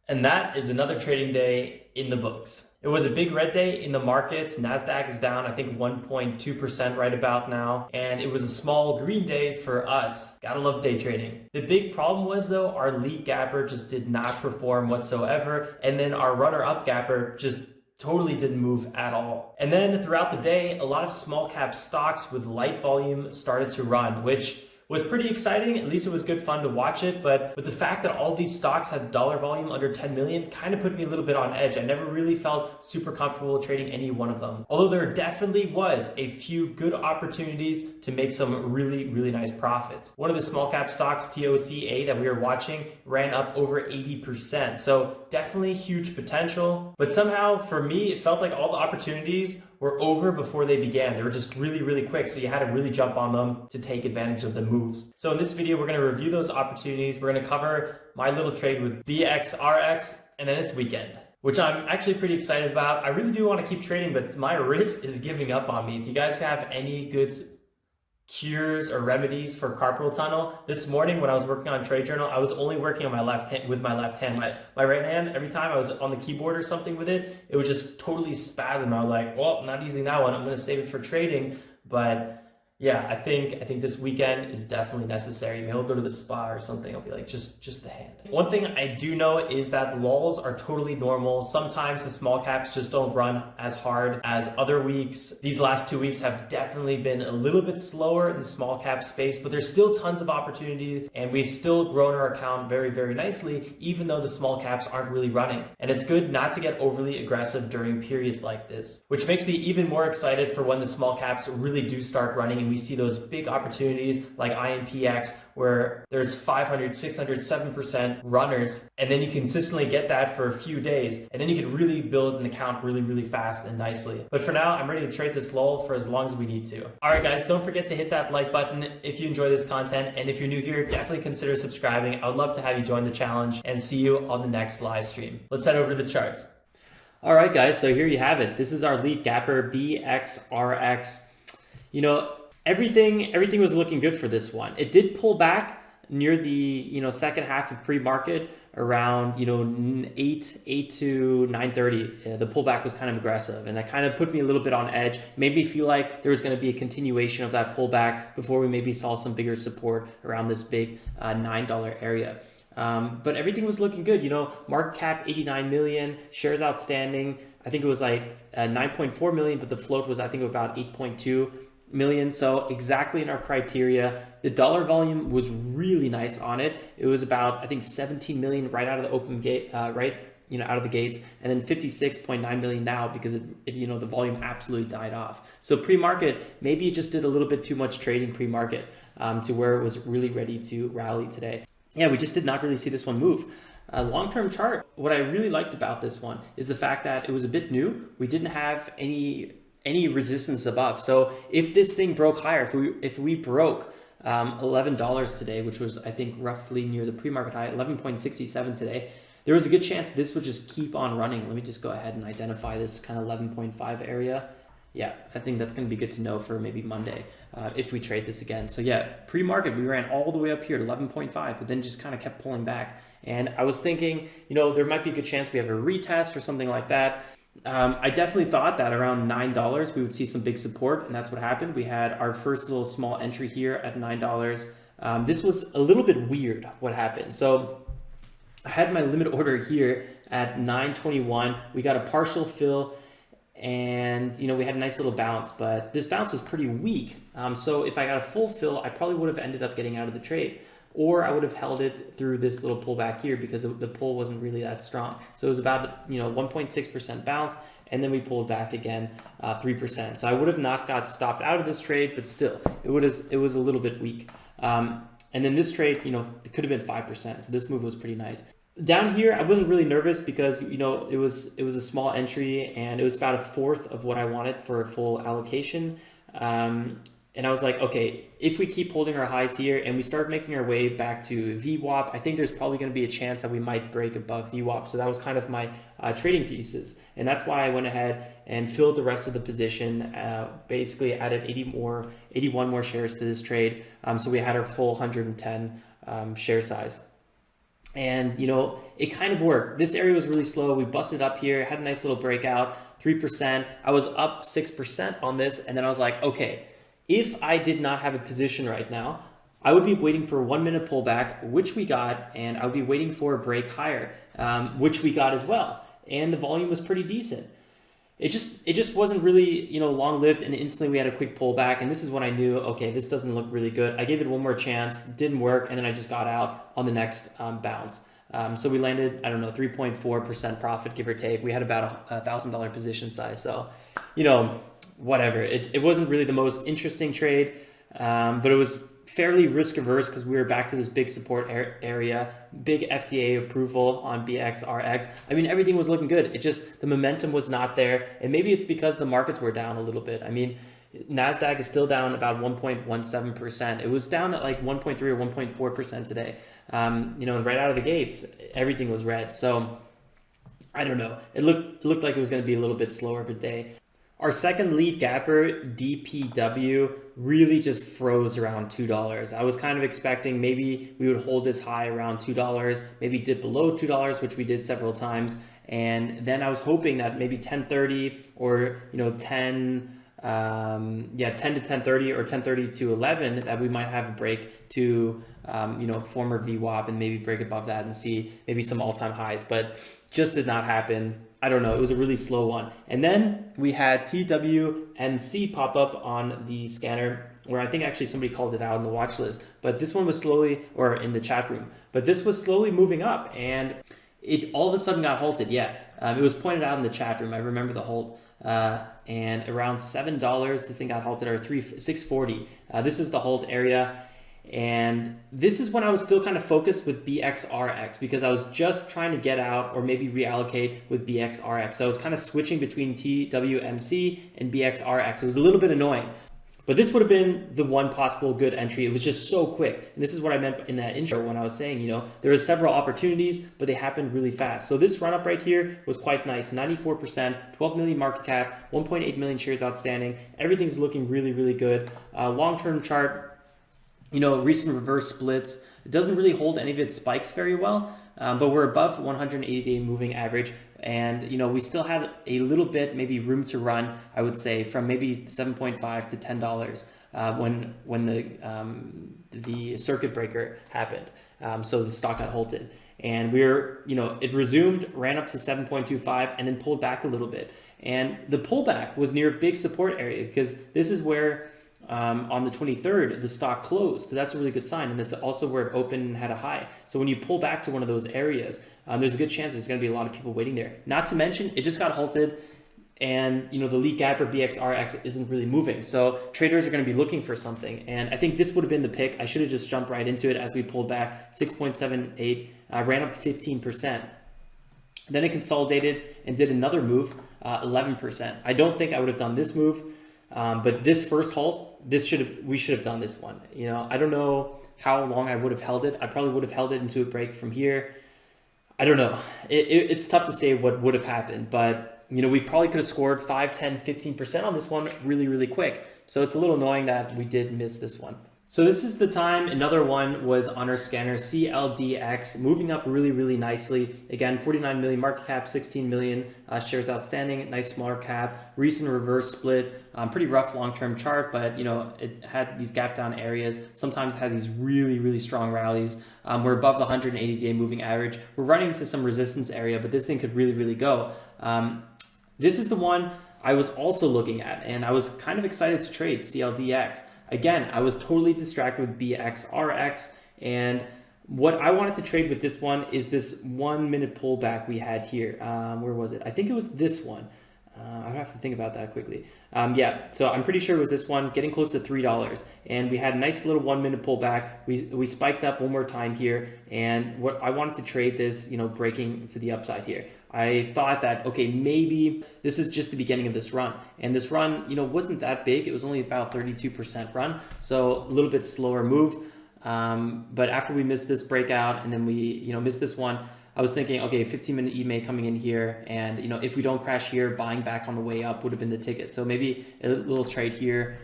And that is another trading day in the books. It was a big red day in the markets. NASDAQ is down, I think 1.2% right about now. And it was a small green day for us. Gotta love day trading. The big problem was though, our lead gapper just did not perform whatsoever. And then our runner-up gapper just totally didn't move at all. And then throughout the day, a lot of small cap stocks with light volume started to run, which was pretty exciting. At least it was good fun to watch it. But with the fact that all these stocks had dollar volume under 10 million kind of put me a little bit on edge. I never really felt super comfortable trading any one of them. Although there definitely was a few good opportunities to make some really, really nice profits. One of the small cap stocks, TOCA, that we were watching ran up over 80%. So definitely huge potential. But somehow for me, it felt like all the opportunities were over before they began. They were just really, really quick. So you had to really jump on them to take advantage of the moves. So in this video, we're going to review those opportunities. We're going to cover my little trade with BXRX, and then it's weekend, which I'm actually pretty excited about. I really do want to keep trading, but my wrist is giving up on me. If you guys have any good cures or remedies for carpal tunnel, this morning when I was working on TradeJournal, I was only working on my left hand with my left hand. My right hand, every time I was on the keyboard or something with it, it would just totally spasm. I was like, well, I'm not using that one. I'm going to save it for trading. But yeah, I think this weekend is definitely necessary. Maybe I'll go to the spa or something. I'll be like, just the hand. One thing I do know is that lulls are totally normal. Sometimes the small caps just don't run as hard as other weeks. These last 2 weeks have definitely been a little bit slower in the small cap space, but there's still tons of opportunity, and we've still grown our account very, very nicely, even though the small caps aren't really running. And it's good not to get overly aggressive during periods like this, which makes me even more excited for when the small caps really do start running and we see those big opportunities like INPX where there's 500, 600, 7% runners, and then you consistently get that for a few days, and then you can really build an account really, really fast and nicely. But for now, I'm ready to trade this lull for as long as we need to. All right, guys, don't forget to hit that like button if you enjoy this content, and if you're new here, definitely consider subscribing. I would love to have you join the challenge, and see you on the next live stream. Let's head over to the charts. All right, guys, so here you have it. This is our lead gapper, BXRX. You know, everything was looking good for this one. It did pull back near the second half of pre-market around 8 to 9:30. The pullback was kind of aggressive, and that kind of put me a little bit on edge. Made me feel like there was going to be a continuation of that pullback before we maybe saw some bigger support around this big $9 area. But everything was looking good. Market cap 89 million, shares outstanding. I think it was like 9.4 million, but the float was I think about 8.2 million. So exactly in our criteria. The dollar volume was really nice on it. It was about I think 17 million right out of the open gate, out of the gates, and then 56.9 million now because the volume absolutely died off. So pre-market, maybe it just did a little bit too much trading pre-market to where it was really ready to rally today. Yeah, we just did not really see this one move. Long-term chart, what I really liked about this one is the fact that it was a bit new. We didn't have any resistance above. So if this thing broke higher, if we broke $11 today, which was I think roughly near the pre-market high, 11.67 today, there was a good chance this would just keep on running. Let me just go ahead and identify this kind of 11.5 area. Yeah, I think that's going to be good to know for maybe Monday if we trade this again. So yeah, pre-market, we ran all the way up here to 11.5, but then just kind of kept pulling back. And I was thinking, there might be a good chance we have a retest or something like that. I definitely thought that around $9 we would see some big support, and that's what happened. We had our first little small entry here at $9. This was a little bit weird what happened. So I had my limit order here at 9.21. We got a partial fill, and we had a nice little bounce, but this bounce was pretty weak. So if I got a full fill, I probably would have ended up getting out of the trade, or I would have held it through this little pullback here because the pull wasn't really that strong. So it was about 1.6% bounce, and then we pulled back again 3%. So I would have not got stopped out of this trade, but still it was a little bit weak. And then this trade, it could have been 5%. So this move was pretty nice. Down here, I wasn't really nervous because it was a small entry, and it was about a fourth of what I wanted for a full allocation. And I was like, okay, if we keep holding our highs here and we start making our way back to VWAP, I think there's probably going to be a chance that we might break above VWAP. So that was kind of my trading thesis. And that's why I went ahead and filled the rest of the position, basically added 81 more shares to this trade. So we had our full 110 share size. And, it kind of worked. This area was really slow. We busted up here, had a nice little breakout, 3%. I was up 6% on this. And then I was like, okay, if I did not have a position right now, I would be waiting for a 1 minute pullback, which we got, and I would be waiting for a break higher, which we got as well. And the volume was pretty decent. It just wasn't really, long lived, and instantly we had a quick pullback. And this is when I knew, okay, this doesn't look really good. I gave it one more chance, didn't work, and then I just got out on the next bounce. So we landed, 3.4% profit, give or take. We had about $1,000 position size. So, whatever. It wasn't really the most interesting trade, but it was fairly risk averse because we were back to this big support area, big FDA approval on BXRX. Everything was looking good. It just, the momentum was not there. And maybe it's because the markets were down a little bit. NASDAQ is still down about 1.17%. It was down at like 1.3 or 1.4% today. Right out of the gates, everything was red. So I don't know. It looked like it was going to be a little bit slower of a day. Our second lead gapper, DPW, really just froze around $2. I was kind of expecting maybe we would hold this high around $2, maybe dip below $2, which we did several times. And then I was hoping that maybe 10:30 or 10 to 10:30 or 10:30 to 11 that we might have a break to former VWAP and maybe break above that and see maybe some all-time highs, but just did not happen. I don't know. It was a really slow one. And then we had TWMC pop up on the scanner, where I think actually somebody called it out on the watch list, but this one was slowly, or in the chat room, but this was slowly moving up, and it all of a sudden got halted. It was pointed out in the chat room. I remember the halt. And around $7, this thing got halted, or $6.40. This is the halt area. And this is when I was still kind of focused with BXRX, because I was just trying to get out or maybe reallocate with BXRX. So I was kind of switching between TWMC and BXRX. It was a little bit annoying, but this would have been the one possible good entry. It was just so quick. And this is what I meant in that intro when I was saying, there were several opportunities, but they happened really fast. So this run up right here was quite nice. 94%, 12 million market cap, 1.8 million shares outstanding. Everything's looking really, really good. Long-term chart, recent reverse splits. It doesn't really hold any of its spikes very well, but we're above 180-day moving average. And, we still had a little bit, maybe room to run, I would say, from maybe $7.5 to $10 when the circuit breaker happened. So the stock got halted. And it resumed, ran up to 7.25 and then pulled back a little bit. And the pullback was near a big support area, because this is where on the 23rd, the stock closed. So that's a really good sign. And that's also where it opened and had a high. So when you pull back to one of those areas, there's a good chance there's going to be a lot of people waiting there. Not to mention, it just got halted, and the lead gap or BXRX isn't really moving. So traders are going to be looking for something. And I think this would have been the pick. I should have just jumped right into it as we pulled back 6.78, ran up 15%. Then it consolidated and did another move, 11%. I don't think I would have done this move. But this first halt, we should have done this one. I don't know how long I would have held it. I probably would have held it into a break from here. I don't know. It's tough to say what would have happened, but we probably could have scored 5, 10, 15% on this one really, really quick. So it's a little annoying that we did miss this one. So this is the time. Another one was on our scanner, CLDX, moving up really, really nicely. Again, 49 million market cap, 16 million shares outstanding, nice smaller cap, recent reverse split, pretty rough long-term chart, but it had these gap down areas. Sometimes it has these really, really strong rallies. We're above the 180-day moving average. We're running into some resistance area, but this thing could really, really go. This is the one I was also looking at, and I was kind of excited to trade CLDX. Again, I was totally distracted with BXRX, and what I wanted to trade with this one is this 1 minute pullback we had here. Where was it? I think it was this one. I have to think about that quickly. So I'm pretty sure it was this one, getting close to $3. And we had a nice little 1 minute pullback. We spiked up one more time here. And what I wanted to trade this, breaking to the upside here. I thought that, okay, maybe this is just the beginning of this run. And this run, wasn't that big. It was only about 32% run. So a little bit slower move. But after we missed this breakout and then we, missed this one, I was thinking, okay, 15-minute EMA coming in here, and if we don't crash here, buying back on the way up would have been the ticket. So maybe a little trade here.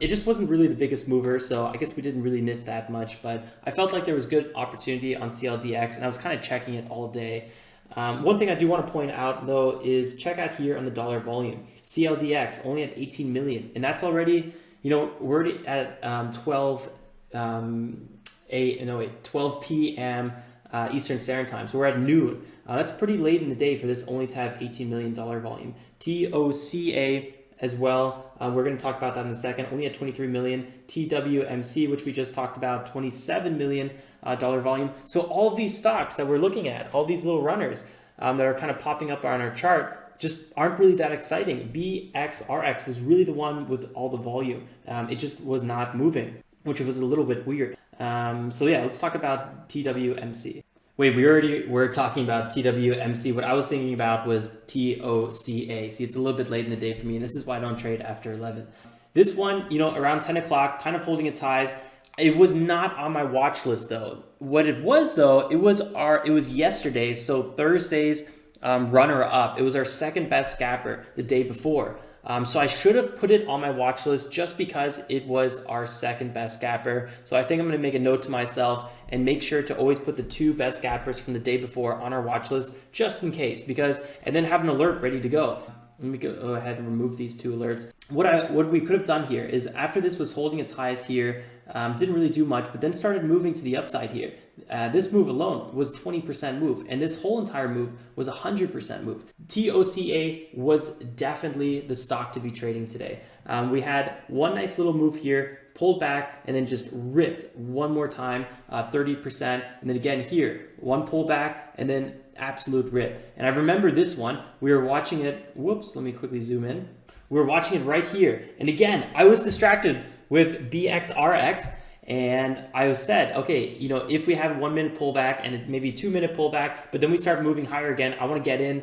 It just wasn't really the biggest mover, so I guess we didn't really miss that much, but I felt like there was good opportunity on CLDX, and I was kind of checking it all day. One thing I do want to point out though is check out here on the dollar volume. CLDX only at 18 million, and that's already, we're already at 12 p.m. Eastern Standard Time. So we're at noon. That's pretty late in the day for this only to have $18 million volume. TOCA as well. We're going to talk about that in a second. Only at 23 million. TWMC, which we just talked about, $27 million volume. So all of these stocks that we're looking at, all these little runners that are kind of popping up on our chart, just aren't really that exciting. BXRX was really the one with all the volume. It just was not moving, which was a little bit weird. So yeah, let's talk about TWMC. Wait, we were talking about TWMC. What I was thinking about was TOCA. See, it's a little bit late in the day for me, and this is why I don't trade after 11. This one, around 10 o'clock, kind of holding its highs. It was not on my watch list though. What it was though, it was yesterday, so Thursday's runner up. It was our second best gapper the day before. So I should have put it on my watch list just because it was our second best gapper. So I think I'm going to make a note to myself and make sure to always put the 2 best gappers from the day before on our watch list just in case, and then have an alert ready to go. Let me go ahead and remove these 2 alerts. What we could have done here is after this was holding its highs here, didn't really do much, but then started moving to the upside here. This move alone was 20% move, and this whole entire move was 100% move. TOCA was definitely the stock to be trading today. We had one nice little move here, pulled back, and then just ripped one more time, 30%, and then again here, one pullback, and then absolute rip. And I remember this one, we were watching it, whoops, let me quickly zoom in. We were watching it right here, and again, I was distracted with BXRX, and I said, okay, if we have a 1 minute pullback and maybe 2 minute pullback, but then we start moving higher again, I want to get in.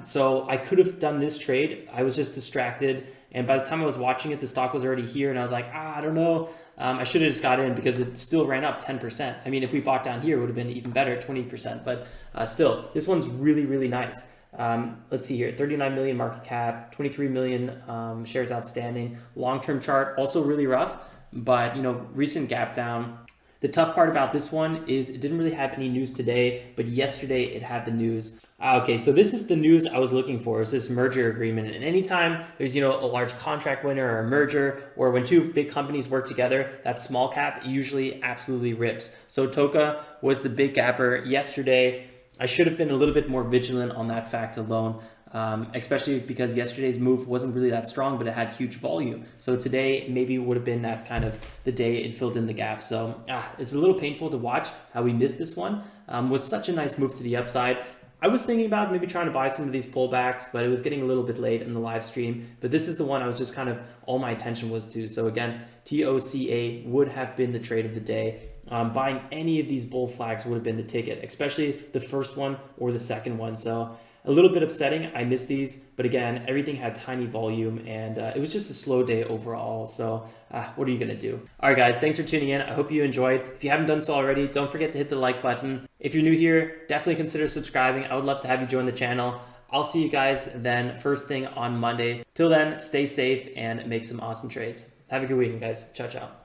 So I could have done this trade. I was just distracted. And by the time I was watching it, the stock was already here, and I was like, I don't know. I should have just got in because it still ran up 10%. I mean, if we bought down here, it would have been even better, 20%. But still, this one's really, really nice. Let's see here, 39 million market cap, 23 million shares outstanding. Long-term chart, also really rough, but recent gap down. The tough part about this one is it didn't really have any news today, but yesterday it had the news. Okay, so this is the news I was looking for, is this merger agreement. And anytime there's, a large contract winner or a merger, or when 2 big companies work together, that small cap usually absolutely rips. So TOCA was the big gapper yesterday. I should have been a little bit more vigilant on that fact alone, especially because yesterday's move wasn't really that strong, but it had huge volume. So today maybe would have been that kind of the day it filled in the gap. So it's a little painful to watch how we missed this one. Was such a nice move to the upside. I was thinking about maybe trying to buy some of these pullbacks, but it was getting a little bit late in the live stream. But this is the one I was just kind of, all my attention was to. So again, TOCA would have been the trade of the day. Buying any of these bull flags would have been the ticket, especially the first one or the second one. So a little bit upsetting. I missed these, but again, everything had tiny volume, and it was just a slow day overall. So what are you gonna do? All right, guys, thanks for tuning in. I hope you enjoyed. If you haven't done so already, don't forget to hit the like button. If you're new here, definitely consider subscribing. I would love to have you join the channel. I'll see you guys then first thing on Monday. Till then, stay safe and make some awesome trades. Have a good weekend, guys. Ciao, ciao.